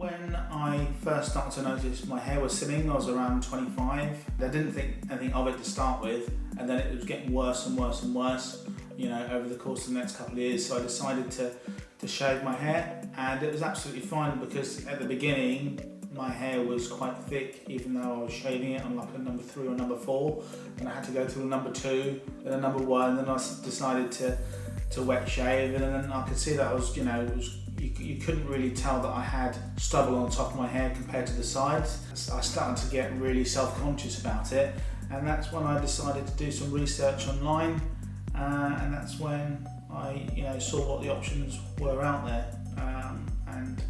When I first started to notice my hair was thinning, I was around 25. I didn't think anything of it to start with, and then it was getting worse and worse and worse, over the course of the next couple of years. So I decided to shave my hair, and it was absolutely fine because at the beginning my hair was quite thick, even though I was shaving it on like a number 3 or number 4, and I had to go through a number 2, then a number 1, then I decided to wet shave, and then I could see that you couldn't really tell that I had stubble on the top of my hair compared to the sides. I started to get really self-conscious about it, and that's when I decided to do some research online, and that's when I saw what the options were out there, and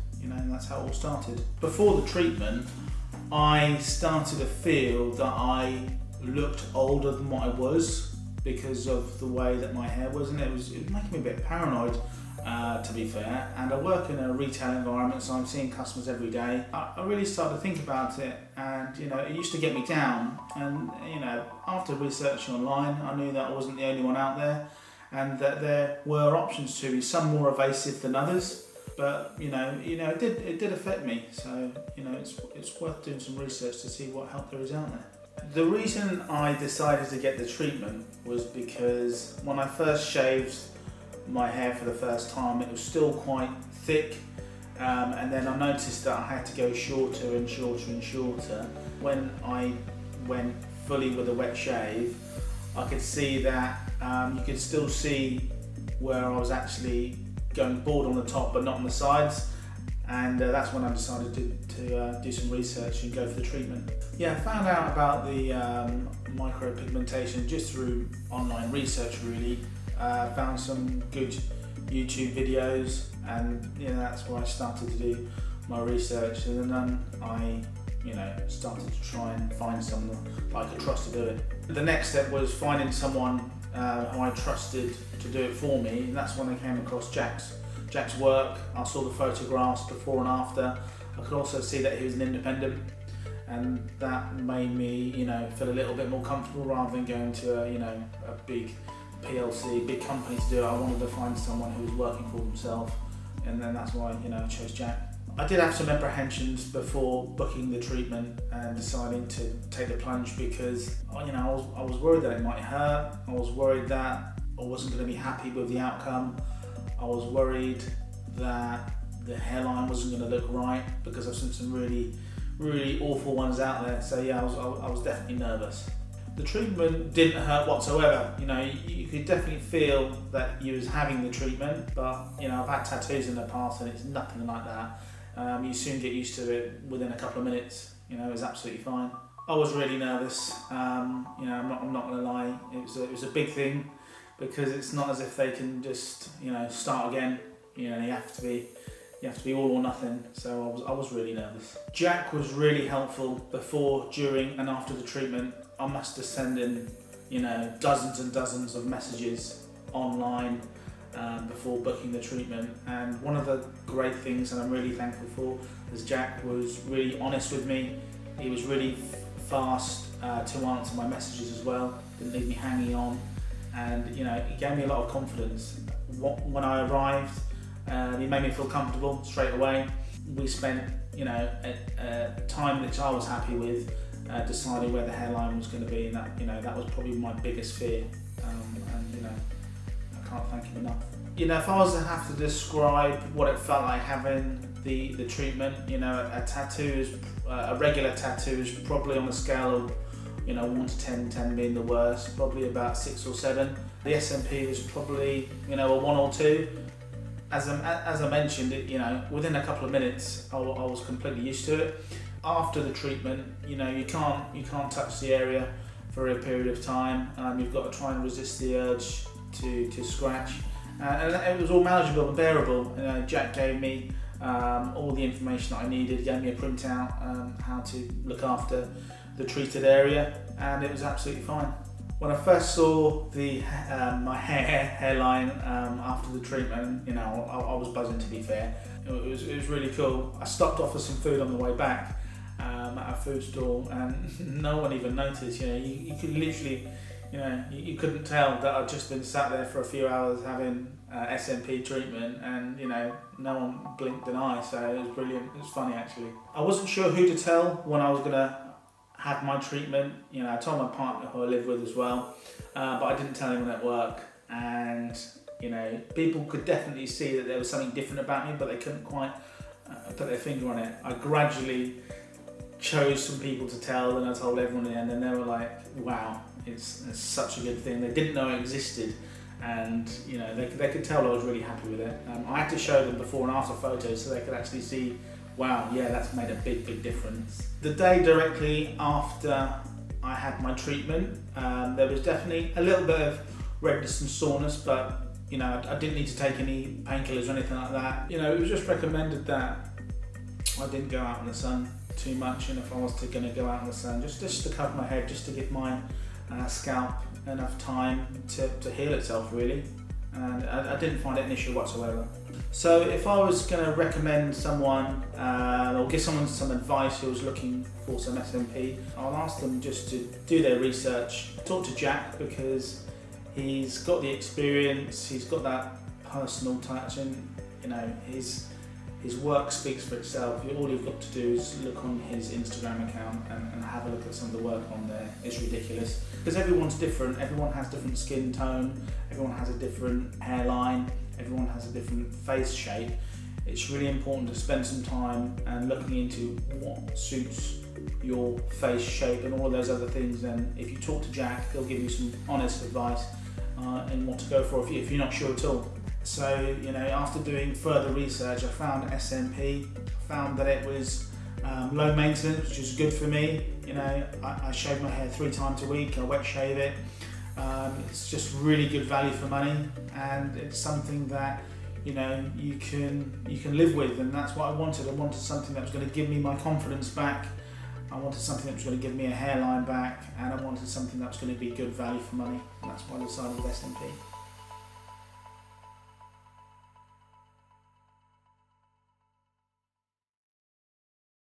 that's how it all started. Before the treatment, I started to feel that I looked older than what I was because of the way that my hair was, and it was making me a bit paranoid, to be fair. And I work in a retail environment, so I'm seeing customers every day. I really started to think about it, and it used to get me down. And after researching online, I knew that I wasn't the only one out there, and that there were options to me, some more evasive than others. But it did affect me. So it's worth doing some research to see what help there is out there. The reason I decided to get the treatment was because when I first shaved my hair for the first time, it was still quite thick, and then I noticed that I had to go shorter and shorter and shorter. When I went fully with a wet shave, I could see that you could still see where I was actually going bald on the top but not on the sides, and that's when I decided to do some research and go for the treatment. Yeah, I found out about the micropigmentation just through online research really. Found some good YouTube videos, and that's where I started to do my research, and then I started to try and find someone I could trust to do it. The next step was finding someone who I trusted to do it for me, and that's when I came across Jack's work. I saw the photographs before and after. I could also see that he was an independent, and that made me feel a little bit more comfortable rather than going to a big PLC, big company to do it. I wanted to find someone who was working for themselves, and then that's why I chose Jack. I did have some apprehensions before booking the treatment and deciding to take the plunge because I was worried that it might hurt. I was worried that I wasn't going to be happy with the outcome. I was worried that the hairline wasn't going to look right because I've seen some really, really awful ones out there. So yeah, I was definitely nervous. The treatment didn't hurt whatsoever. You could definitely feel that you was having the treatment, but I've had tattoos in the past and it's nothing like that. You soon get used to it within a couple of minutes. It was absolutely fine. I was really nervous. I'm not gonna lie. It was a big thing because it's not as if they can just start again. You have to be all or nothing. So I was really nervous. Jack was really helpful before, during, and after the treatment. I must have sent in, dozens and dozens of messages online before booking the treatment. And one of the great things that I'm really thankful for is Jack was really honest with me. He was really fast to answer my messages as well. Didn't leave me hanging on, and he gave me a lot of confidence. When I arrived, he made me feel comfortable straight away. We spent, a time which I was happy with. Deciding where the hairline was going to be, and that was probably my biggest fear, and I can't thank him enough. If I was to have to describe what it felt like having the treatment, a tattoo is a regular tattoo is probably on a scale of 1 to 10, 10 being the worst, probably about 6 or 7. The SMP was probably a 1 or 2. As I mentioned, within a couple of minutes I was completely used to it. After the treatment, you can't touch the area for a period of time. You've got to try and resist the urge to scratch, and it was all manageable and bearable. Jack gave me all the information that I needed, gave me a printout how to look after the treated area, and it was absolutely fine. When I first saw my hairline after the treatment, I was buzzing, to be fair. It was really cool. I stopped off for some food on the way back at a food stall, and no one even noticed. You could literally You know, you couldn't tell that I'd just been sat there for a few hours having SMP treatment, and you know, no one blinked an eye, so it was brilliant. It was funny actually. I wasn't sure who to tell when I was gonna have my treatment. You know, I told my partner who I live with as well, but I didn't tell anyone at work. And you know, people could definitely see that there was something different about me, but they couldn't quite put their finger on it. I gradually chose some people to tell, and I told everyone in the end, and they were like, wow, it's such a good thing. They didn't know it existed, and you know, they could tell I was really happy with it. I had to show them before and after photos so they could actually see, wow, yeah, that's made a big difference. The day directly after I had my treatment, there was definitely a little bit of redness and soreness, but you know, I didn't need to take any painkillers or anything like that. You know, it was just recommended that I didn't go out in the sun too much, and if I was going to go out in the sun, just to cover my head, just to give my scalp enough time to heal itself really. And I didn't find it an issue whatsoever. So if I was going to recommend someone or give someone some advice who was looking for some SMP, I'll ask them just to do their research, talk to Jack, because he's got the experience, he's got that personal touch, and you know, his work speaks for itself. All you've got to do is look on his Instagram account and have a look at some of the work on there. It's ridiculous, because everyone's different, everyone has different skin tone, everyone has a different hairline, everyone has a different face shape. It's really important to spend some time and looking into what suits your face shape and all of those other things. And if you talk to Jack, he'll give you some honest advice in what to go for if you're not sure at all. So, you know, after doing further research, I found SMP, found that it was low maintenance, which is good for me. You know, I shave my hair 3 times a week, I wet shave it. It's just really good value for money, and it's something that, you know, you can live with, and that's what I wanted. I wanted something that was going to give me my confidence back. I wanted something that was going to give me a hairline back, and I wanted something that was going to be good value for money. And that's why I decided with SMP.